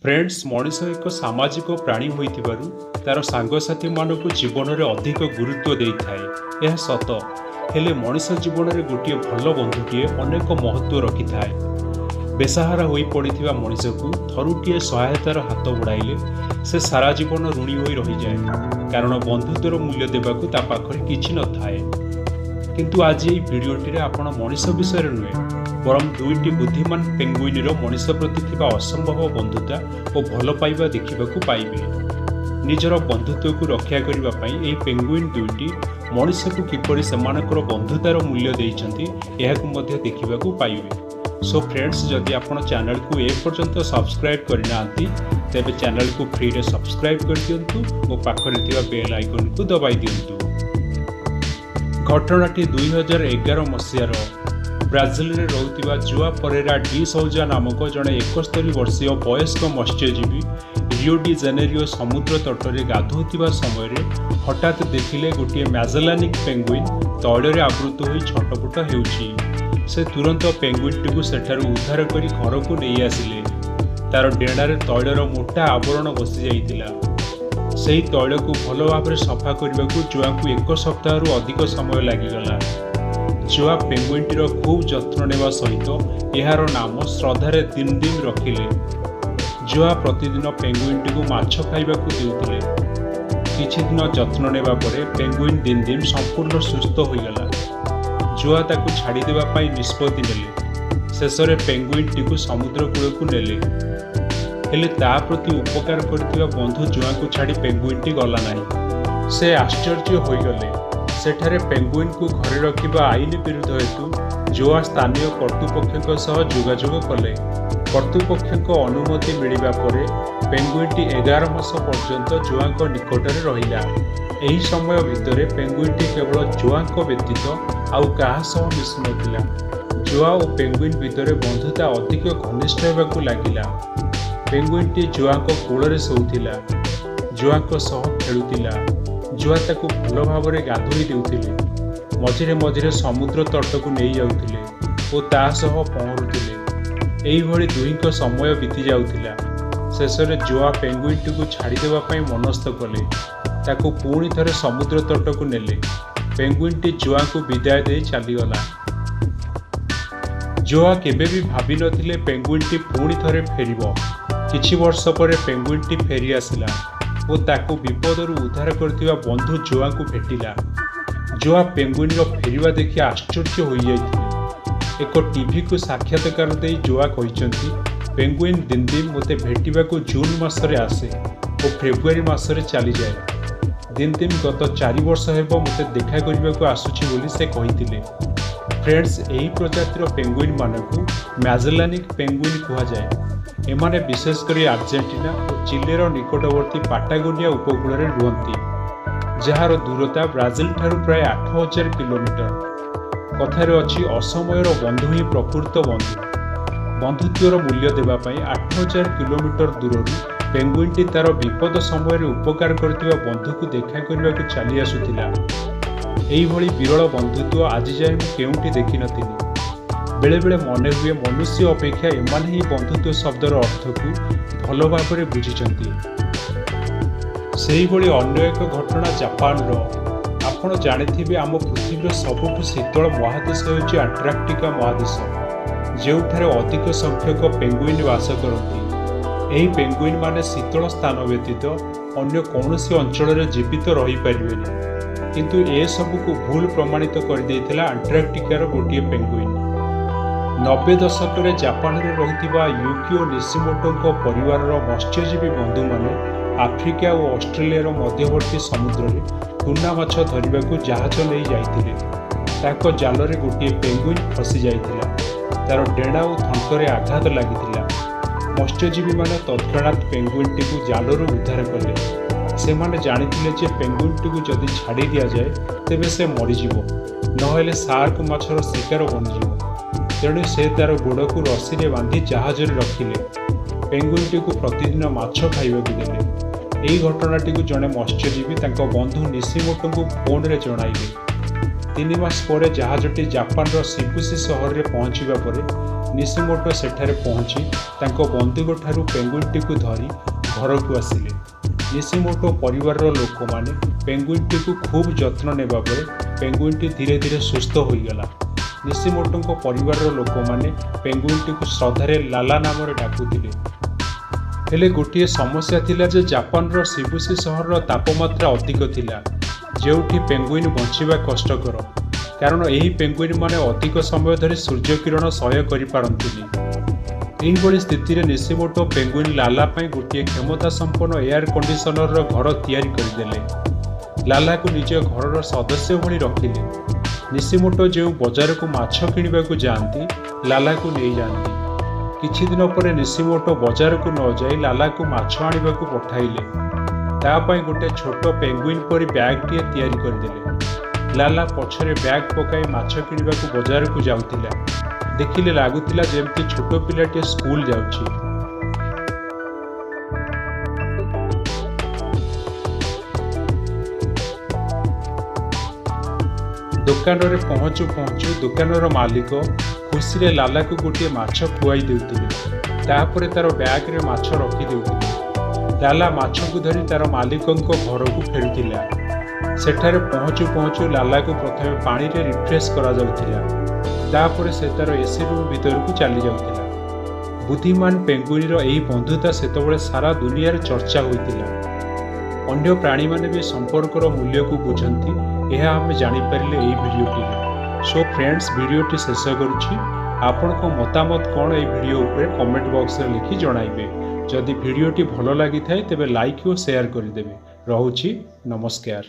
Friends Manish एक सामाजिक प्राणी होइतिबारु तार सांगसाथी मानक जीवन में अधिक गुरुत्व दे थाए। यह सत हेले मनीष जीवन में गोटे भल बंधुटीए अनेक महत्व रखि थाए। बेसहारा होई पड़िथिबा मनीष को थरुटीए सहायतार हाथ बढ़ाइले से सारा जीवन ऋणी होई रहि जाए, कारण बंधुत्वर मूल्य देबाकू ता पाखरे किछि न थाए। किंतु आज ये भिडियोटी आपण मनीष विषय नुहे बरम दुईटी बुद्धिमान पेंगुइन मनीष प्रति थिबा असंभव बंधुता और भल पाइबा देखिबाकू पाइबे। निजर बंधुत्व को रक्षा करबा पई एही पेंगुइन दुईटी मनीष को किपरि सेमानकर बंधुतार मूल्य देइछंती एहाकू मध्ये देखिबाकू पाइबे। सो फ्रेंड्स, जदि आपण चैनल को ए पर्यंत सब्सक्राइब करनांती तेबे चैनल को फ्री रे सब्सक्राइब कर दियंतु और पाखरे थिबा बेल आइकन को दबाई दियंतु। घटनाटी 2011 मसीहार ब्राजिल रे रहुतिबा जुआ परेरा डी सौजा नामक जड़े 71 वर्षीय वयस्क मत्स्यजीवी रियो डी जेनेरियो समुद्र तटरे गाधोतिबा समय हठात देखिले गोटे मैजेलानिक पेंगुइन तैल रे आवृत होई छटपट हेउछि। से तुरंत पेंगुइनटी को सेठारु उद्धार करी घर को नहीं आसिले। तार डेणारे तैलर मोटा आवरण बसी जाइतिला। सेही तैल को भल भाव सफा करने को जुआ को एक सप्ताह अधिक समय लगिगला। जुआ पेंगुइनटीर खूब जत्न नेवा सहित यार नाम श्रद्धारे दिन दिन रखिले। जुआ प्रतिदिन पेंगुइनटी को माछ खाइबाकू देउतिले। किछि दिन जत्न नेबा परे पेंगुइन दिन दिन संपूर्ण सुस्थ होइगला। जुआ ताकू छाड़ी देबा पई निष्पत्ति नेले। शेषरे पेंगुइनटी को समुद्र कूल को नेले। हेले ता प्रति उपकार करथिबा बंधु जुआ को छाड़ी पेंगुइनटी गला नाही। से आश्चर्य होइगले। सेठारे पेंगुइन को घरे रखिबा आईन विरुद्ध हेतु जुआ स्थानीय कर्तृपक्षों सह जोगाजोग कले। कर्तृपक्षों अनुमति मिलिबा परे पेंगुइनटी 11 मास पर्यंत जुआंक निकटरे रहिला। एही समय भितरे पेंगुइनटी केवल जुआंक व्यतीत आउ काहा सह मिसु नथिला। जुआ और पेंगुइन भितरे बंधुता अधिक घनिष्ठ हेबाकू लागिला। पेंगुइनटी जुआंक कोଳରେ शोउथिला, जुआंक सह खेलुथिला। जुआ ताकू भल भाव में गाधोई देउथिले। मझिरे मझिरे समुद्र तट को नहीं जाउथिले और ता सह पहरुथिले। एही भली दुहींक समय बीती जाउथिला। शेषरे जुआ पेंगुइनटी को छाड़ी देबा पई मनस्थ कले। ताकू पुणी थरे समुद्र तट को नेले। पेंगुइनटी जुआ को विदाय दे चलीगला। जुआ केबे भी भाभी नथिले पेंगुइनटी पुणी थरे फेरिबो। किछि वर्ष पर पेंगुइनटी फेरी आसिला और ताकू विपदरू उद्धार करथिबा बंधु जुआ को भेटिला। जुआ पेंगुइन फेरिबा देखि आश्चर्य होई जाइथिले। एक टीवी को साक्षात्कार दे जुआ कहिसंती, पेंगुइन दिन दिन मते भेटिबा को जून मासरे आसे और फेब्रुआरी मासरे चली जाए। दिन दिन गत 4 वर्ष हेबो मते देखा करबा को आसुछि बोली से कहिथिले। फ्रेंड्स, एही प्रजातिर पेंगुइन मानकू मैजेलानिक पेंगुइन कुहा जाए। एमाने विशेषकर आर्जेंटीना और चिलेर निकटवर्ती पाटागोनिया उपकूल में रुहती, जार दूरता ब्राजिल ठारू प्राय 8000 किलोमीटर। कथारे अछि असमयर बंधु ही प्रकृत बंधु। बंधुत्वर मूल्य देवाई 8000 किलोमीटर दूर पेंगुइनटी तार विपद समय उपकार करथिबा बंधु को देखा करने को चली आसुथिला। एही भली विरल बंधुत्व आज जाए मु केउंटी देखि नथिनी। बेले बेले मन हुए मनुष्य अपेक्षा एमाने ही बंधुत्व शब्दर अर्थ को भल भाव में बुझिचंती। सेही भली अन्य एक घटना जापान रो। आपण जानिथिबे आम पृथ्वीर सबुठु शीतल महादेश होउछि अंटार्कटिका महादेश, जेउठारे अधिक संख्यक पेंगुइन वास करती। एही पेंगुइन माने शीतल स्थान व्यतीत अन्य कौनसी अंचल में जीवित रही पारिबेनि। किंतु ए सबु को भूल प्रमाणित कर देइथिला अंटार्कटिकार गोटिए पेंगुइन। 90 दशक में जापान में रहुतिबा युकिओ निशिमोटों परिवार मत्स्यजीवी बंधु माने आफ्रिका और ऑस्ट्रेलिया मध्यवर्ती समुद्र में टूना माछ धरने को जहाज नहीं जाइथिले। ताको जाल रे गोटे पेंगुइन फसी जाइथिला। तार डेणा और थंटरे आघात लागिथिला। मत्स्यजीवी माने तत्क्षणात पेंगुइनटी को जालरू उद्धार कले। से माने जानिथिले जे पेंगुइनटी को जदि छाड़ी दिया जाए तेबे से मरीजिवो, नहेले शार्क माछर शिकार बनिजिवो। तेणु से तार गोड़ को रस्सी रे बांधी जहाज रे रखिले। पेंगुइनटी को प्रतिदिन माछ खाइबाकू देले। एही घटनाटी को जड़े मत्स्यजीवी तांको बंधु निशिमोटो को फोन रे जणाइले। 3 मास पर जहाजटी जापान शिबुशी सहर में पहुँचवा पर निशिमोटो सेठारे पहुँची तांको बंधुक ठारू पेंगुइनटी को धरी घर को आसिले। निशिमोटो परिवार लोक माने पेंगुइनटी को खूब जत्न नेबा पर पेंगुइनटी धीरे धीरे सुस्थ हो गला। निशिमोटो परिवार लोक माने पेंगुइनटी को श्रद्धारे लाला नाम डाकुतिले। हेले गोटे समस्या थिला जे जापान शिबुशी सहर तापमात्रा अधिक थिला, जेउठी पेंगुइन बंचिबा कष्टकर, कारण एही पेंगुइन माने अधिक समय धरी सूर्य किरण सहय करि पारंतिनि। एही बड़ी स्थिति रे निशिमोटो पेंगुइन लाला पई गोटे क्षमता संपन्न एयर कंडीशनर घर तैयारी करदेले। लाला को निज घर सदस्य भली रखिले। निशिमोटो जो बाजार को माछ किनिबा को जाती लाला को नहीं जाती। किछि दिन पर निशिमोटो बाजार को न जाई लाला को माछ आनिबा को पठाइले। तापाई गोटे छोट पेंगुइन परी बैगटीए तैयारी करदेले। लाला पछरे बैग पकाई माछ किनिबा को बाजार को जाउतिला। देखिले लागुतिला जेमती छोट पिलाटे स्कूल जाउछि। दुकान रे पहुँचु पहुँचु दुकानर मालिक खुशी रे लाला को गोटे माछ खुआई देउतिले। तापर तार बैग रे माछ रखी देउतिले। लाला माछ को धरी तार मालिकों घर को फेरुतिला। सेठारे पहुँचु पहुँचु लाला को प्रथमे पानी रे रिफ्रेश करा जाउतिला। तापर से तार एसी रूम भीतर को चली जाउतिला। बुद्धिमान पेंगुइन एही बंधुता सेतबेले सारा दुनिया रे चर्चा होइतिला। अन्य प्राणी माने भी संपर्कर मूल्य को बुझंती, यह आम जानिपारे यही भिडियोटी। सो फ्रेंड्स, भिडियोटी शेष करुछि। आपण को मतामत कौन ये भिडियो उपरे कमेंट बॉक्स रे लिखि जणाइबे। जदि भिडियोटी भल लगी थाए तेबे लाइक और शेयर करदेवे। रहुछि, नमस्कार।